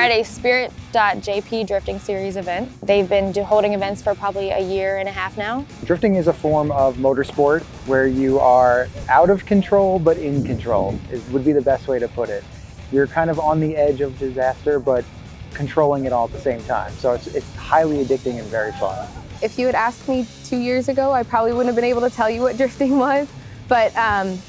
at a Spirit.jp drifting series event. They've been holding events for probably a year and a half now. Drifting is a form of motorsport where you are out of control but in control, would be the best way to put it. You're kind of on the edge of disaster but controlling it all at the same time. So it's highly addicting and very fun. If you had asked me 2 years ago, I probably wouldn't have been able to tell you what drifting was. But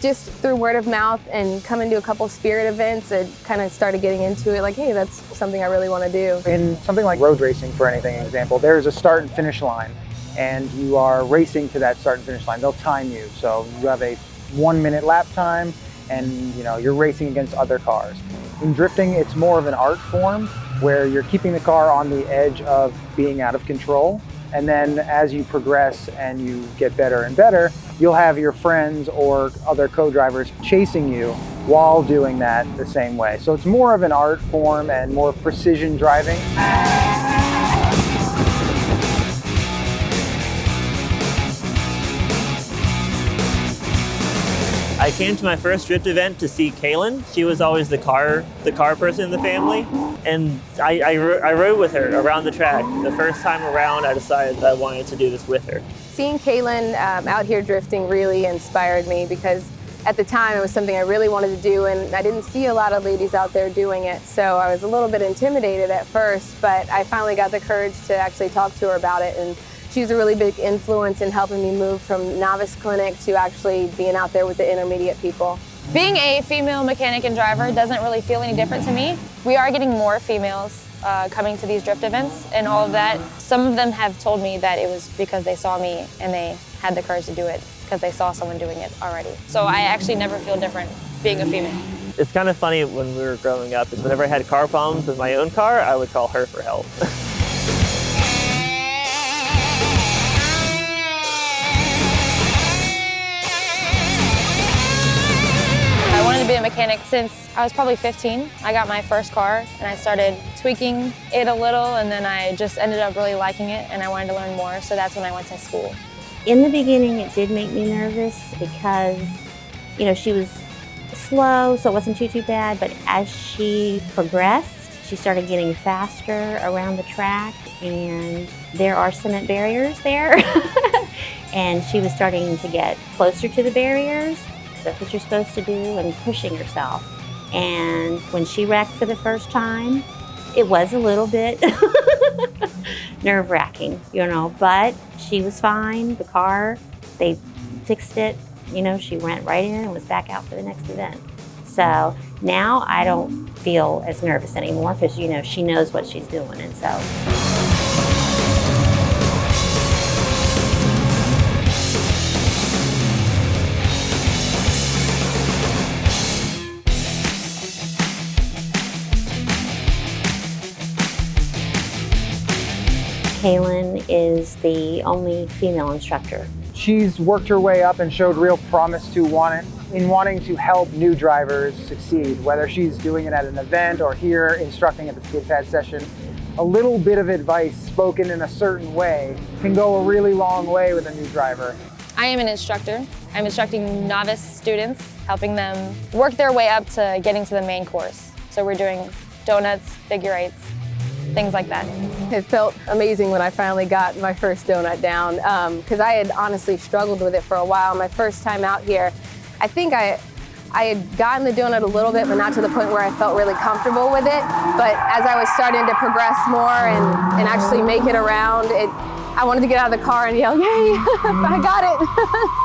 just through word of mouth and coming to a couple Spirit events, I kind of started getting into it, like, hey, that's something I really want to do. In something like road racing, for anything example, there's a start and finish line, and you are racing to that start and finish line. They'll time you, so you have a 1 minute lap time, and you're racing against other cars. In drifting, it's more of an art form where you're keeping the car on the edge of being out of control. And then as you progress and you get better and better, you'll have your friends or other co-drivers chasing you while doing that the same way. So it's more of an art form and more precision driving. I came to my first drift event to see Kaylin. She was always the car person in the family. And I rode with her around the track. The first time around, I decided that I wanted to do this with her. Seeing Kaylin out here drifting really inspired me because at the time it was something I really wanted to do, and I didn't see a lot of ladies out there doing it. So I was a little bit intimidated at first, but I finally got the courage to actually talk to her about it. And she's a really big influence in helping me move from novice clinic to actually being out there with the intermediate people. Being a female mechanic and driver doesn't really feel any different to me. We are getting more females coming to these drift events and all of that. Some of them have told me that it was because they saw me and they had the courage to do it because they saw someone doing it already. So I actually never feel different being a female. It's kind of funny when we were growing up, is whenever I had car problems with my own car, I would call her for help. I wanted to be a mechanic since I was probably 15. I got my first car and I started tweaking it a little, and then I just ended up really liking it and I wanted to learn more, so that's when I went to school. In the beginning, it did make me nervous because, she was slow, so it wasn't too bad, but as she progressed, she started getting faster around the track, and there are cement barriers there. And she was starting to get closer to the barriers. That's what you're supposed to do, and pushing yourself. And when she wrecked for the first time, it was a little bit nerve-wracking, but she was fine. The car, they fixed it. She went right in and was back out for the next event. So now I don't feel as nervous anymore because, she knows what she's doing, and so. Kaylin is the only female instructor. She's worked her way up and showed real promise in wanting to help new drivers succeed, whether she's doing it at an event or here instructing at the skid pad session. A little bit of advice spoken in a certain way can go a really long way with a new driver. I am an instructor. I'm instructing novice students, helping them work their way up to getting to the main course. So we're doing donuts, figure eights, things like that. It felt amazing when I finally got my first donut down because I had honestly struggled with it for a while. My first time out here, I think I had gotten the donut a little bit, but not to the point where I felt really comfortable with it. But as I was starting to progress more and actually make it around, I wanted to get out of the car and yell, yay, I got it.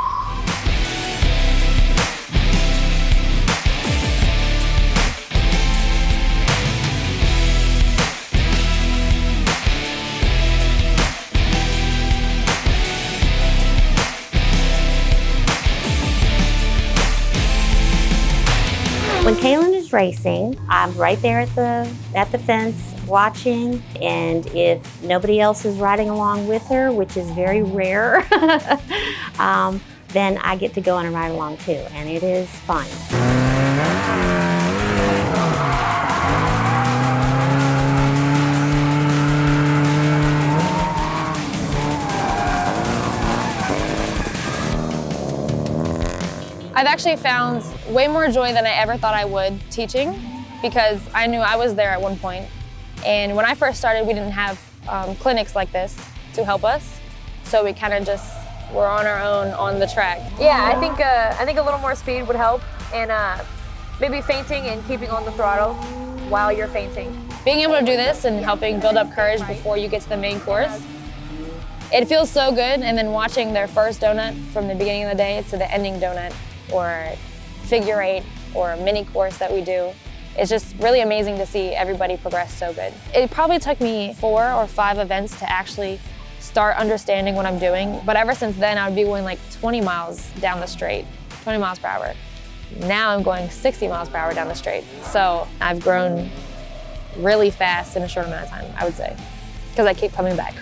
When Kaylin is racing, I'm right there at the fence watching, and if nobody else is riding along with her, which is very rare, then I get to go on a ride along too, and it is fun. I've actually found way more joy than I ever thought I would teaching, because I knew I was there at one point And when I first started, we didn't have clinics like this to help us. So we kind of just were on our own on the track. Yeah, I think a little more speed would help, and maybe feinting and keeping on the throttle while you're feinting. Being able to do this and helping build up courage before you get to the main course, it feels so good. And then watching their first donut from the beginning of the day to the ending donut, or figure eight, or a mini course that we do, it's just really amazing to see everybody progress so good. It probably took me 4 or 5 events to actually start understanding what I'm doing. But ever since then, I would be going like 20 miles down the straight, 20 miles per hour. Now I'm going 60 miles per hour down the straight. So I've grown really fast in a short amount of time, I would say, because I keep coming back.